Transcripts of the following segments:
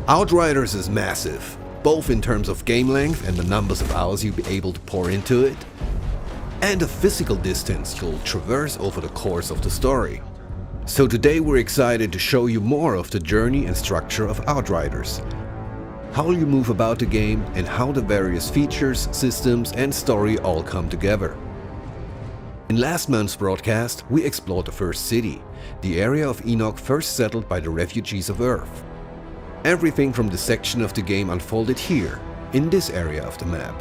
Outriders is massive, both in terms of game length and the numbers of hours you'll be able to pour into it, and the physical distance you'll traverse over the course of the story. So today we're excited to show you more of the journey and structure of Outriders, how you move about the game and how the various features, systems and story all come together. In last month's broadcast, we explored the first city, the area of Enoch first settled by the refugees of Earth. Everything from this section of the game unfolded here, in this area of the map.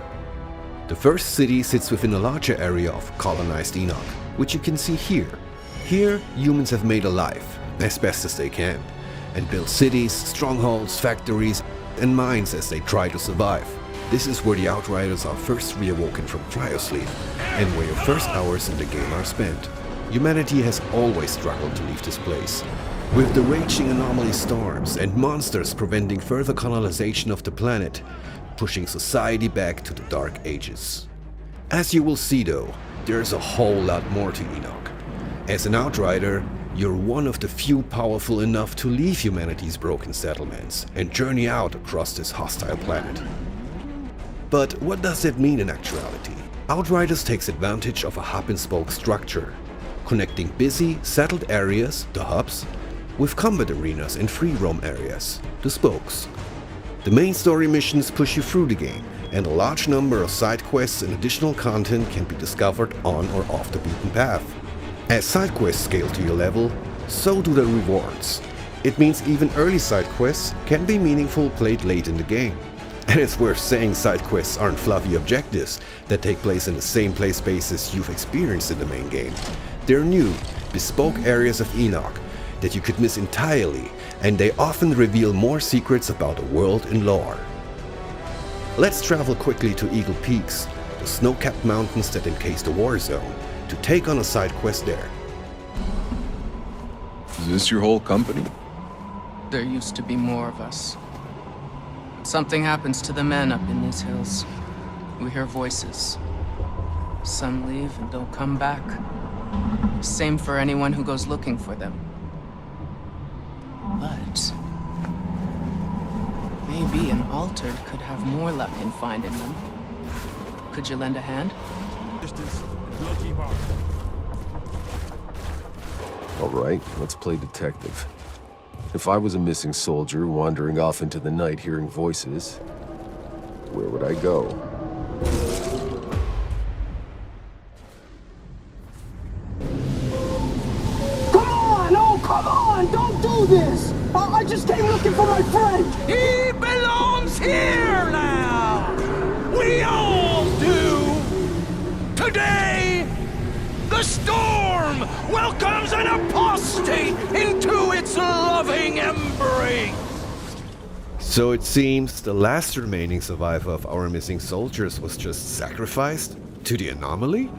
The first city sits within a larger area of colonized Enoch, which you can see here. Here, humans have made a life, as best as they can, and built cities, strongholds, factories, and mines as they try to survive. This is where the Outriders are first reawoken from cryosleep, and where your first hours in the game are spent. Humanity has always struggled to leave this place, with the raging anomaly storms and monsters preventing further colonization of the planet, pushing society back to the Dark Ages. As you will see though, there's a whole lot more to Enoch. As an Outrider, you're one of the few powerful enough to leave humanity's broken settlements and journey out across this hostile planet. But what does that mean in actuality? Outriders takes advantage of a hub-and-spoke structure, connecting busy, settled areas, the hubs, with combat arenas and free roam areas, the spokes. The main story missions push you through the game, and a large number of side quests and additional content can be discovered on or off the beaten path. As side quests scale to your level, so do the rewards. It means even early side quests can be meaningful played late in the game. And it's worth saying side quests aren't fluffy objectives that take place in the same play spaces you've experienced in the main game. They're new, bespoke areas of Enoch that you could miss entirely, and they often reveal more secrets about the world and lore. Let's travel quickly to Eagle Peaks, the snow-capped mountains that encase the war zone, to take on a side quest there. Is this your whole company? There used to be more of us. Something happens to the men up in these hills. We hear voices. Some leave and don't come back. Same for anyone who goes looking for them. But maybe an altered could have more luck in finding them. Could you lend a hand? All right, let's play detective. If I was a missing soldier wandering off into the night hearing voices, where would I go? Come on! Oh, come on! Don't do this! I just came looking for my friend! He belongs here now! We all do! Today, the storm welcomes an apostate into its loving embrace! So it seems the last remaining survivor of our missing soldiers was just sacrificed to the anomaly?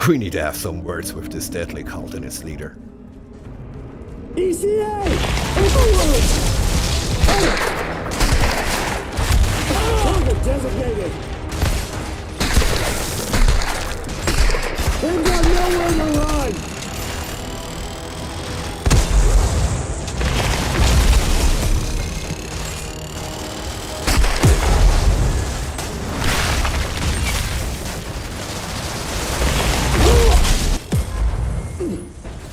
We need to have some words with this deadly cult and its leader. ECA! Overload! Target designated! They've got nowhere to run!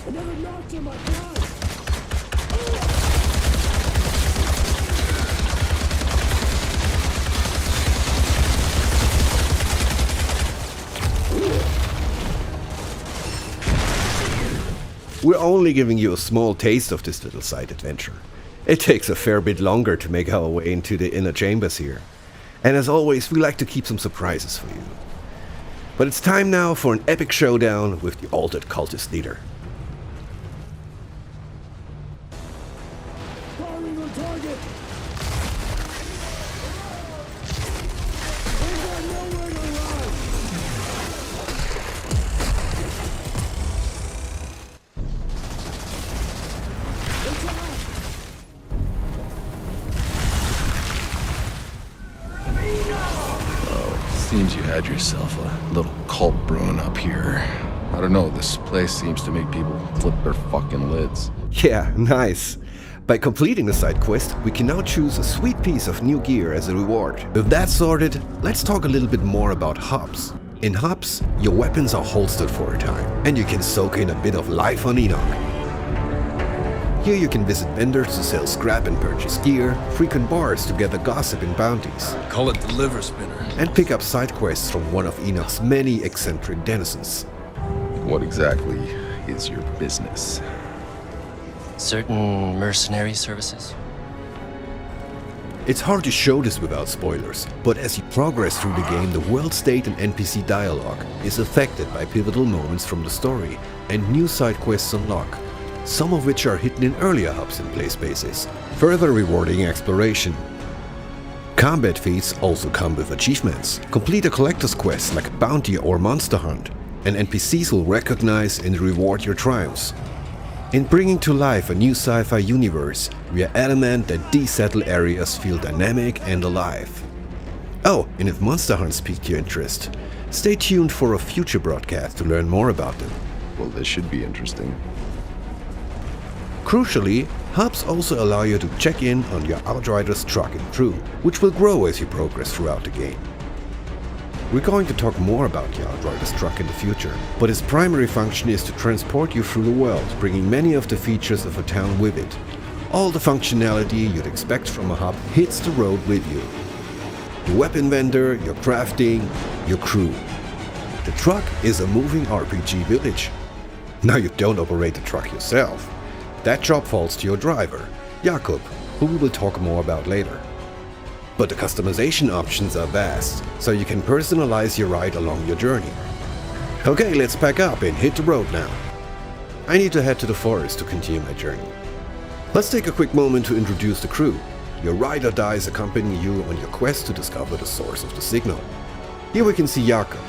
Another notch in my blood! We're only giving you a small taste of this little side adventure. It takes a fair bit longer to make our way into the inner chambers here. And as always, we like to keep some surprises for you. But it's time now for an epic showdown with the altered cultist leader. Firing on target! They've got nowhere to run! Seems you had yourself a little cult brewing up here. I don't know, this place seems to make people flip their fucking lids. Yeah, nice. By completing the side quest, we can now choose a sweet piece of new gear as a reward. With that sorted, let's talk a little bit more about hubs. In hubs, your weapons are holstered for a time, and you can soak in a bit of life on Enoch. Here you can visit vendors to sell scrap and purchase gear, frequent bars to gather gossip and bounties, Call it the liver spinner. and pick up side quests from one of Enoch's many eccentric denizens. What exactly is your business? Certain mercenary services? It's hard to show this without spoilers, but as you progress through the game, the world state and NPC dialogue is affected by pivotal moments from the story, and new side quests unlock, some of which are hidden in earlier hubs and play spaces, further rewarding exploration. Combat feats also come with achievements. Complete a collector's quest like a bounty or monster hunt, and NPCs will recognize and reward your triumphs. In bringing to life a new sci-fi universe, we are adamant that these settled areas feel dynamic and alive. Oh, and if monster hunts piqued your interest, stay tuned for a future broadcast to learn more about them. Well, this should be interesting. Crucially, hubs also allow you to check in on your Outriders truck and crew, which will grow as you progress throughout the game. We're going to talk more about the Outriders truck in the future, but its primary function is to transport you through the world, bringing many of the features of a town with it. All the functionality you'd expect from a hub hits the road with you. Your weapon vendor, your crafting, your crew. The truck is a moving RPG village. Now you don't operate the truck yourself. That job falls to your driver, Jakob, who we will talk more about later. But the customization options are vast, so you can personalize your ride along your journey. Okay, let's pack up and hit the road now. I need to head to the forest to continue my journey. Let's take a quick moment to introduce the crew. Your ride or dies accompanying you on your quest to discover the source of the signal. Here we can see Jakob,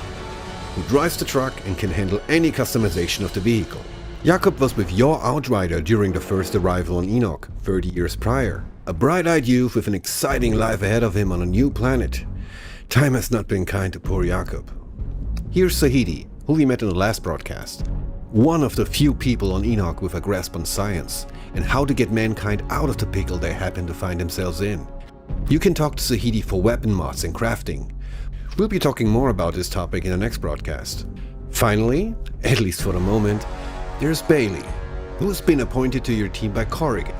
who drives the truck and can handle any customization of the vehicle. Jakob was with your Outrider during the first arrival on Enoch, 30 years prior. A bright-eyed youth with an exciting life ahead of him on a new planet. Time has not been kind to poor Jakob. Here's Sahidi, who we met in the last broadcast. One of the few people on Enoch with a grasp on science and how to get mankind out of the pickle they happen to find themselves in. You can talk to Sahidi for weapon mods and crafting. We'll be talking more about this topic in the next broadcast. Finally, at least for the moment, there's Bailey, who has been appointed to your team by Corrigan,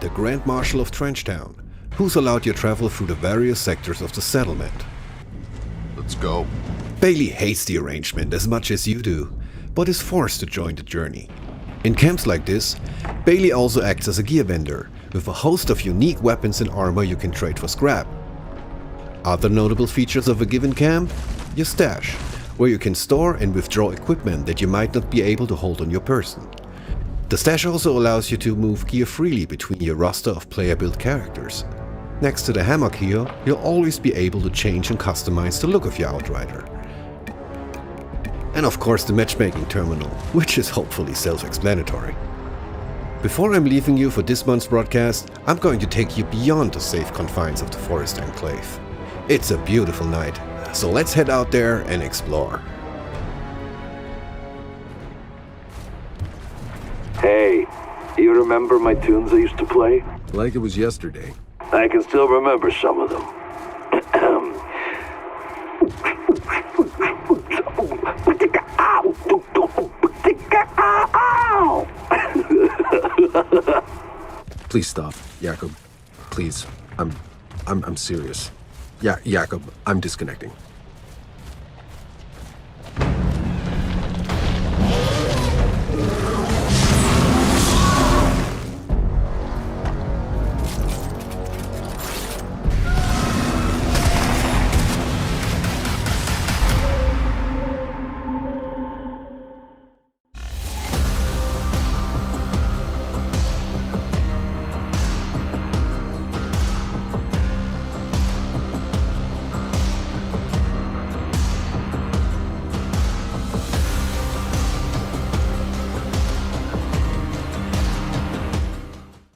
the Grand Marshal of Trenchtown, who's allowed your travel through the various sectors of the settlement. Let's go. Bailey hates the arrangement as much as you do, but is forced to join the journey. In camps like this, Bailey also acts as a gear vendor, with a host of unique weapons and armor you can trade for scrap. Other notable features of a given camp? Your stash, where you can store and withdraw equipment that you might not be able to hold on your person. The stash also allows you to move gear freely between your roster of player-built characters. Next to the hammock here, you'll always be able to change and customize the look of your Outrider. And of course the matchmaking terminal, which is hopefully self-explanatory. Before I'm leaving you for this month's broadcast, I'm going to take you beyond the safe confines of the Forest Enclave. It's a beautiful night, so let's head out there and explore. Hey, you remember my tunes I used to play? Like it was yesterday. I can still remember some of them. Please stop, Jakob. Please. I'm serious. Yeah, Jakob, I'm disconnecting.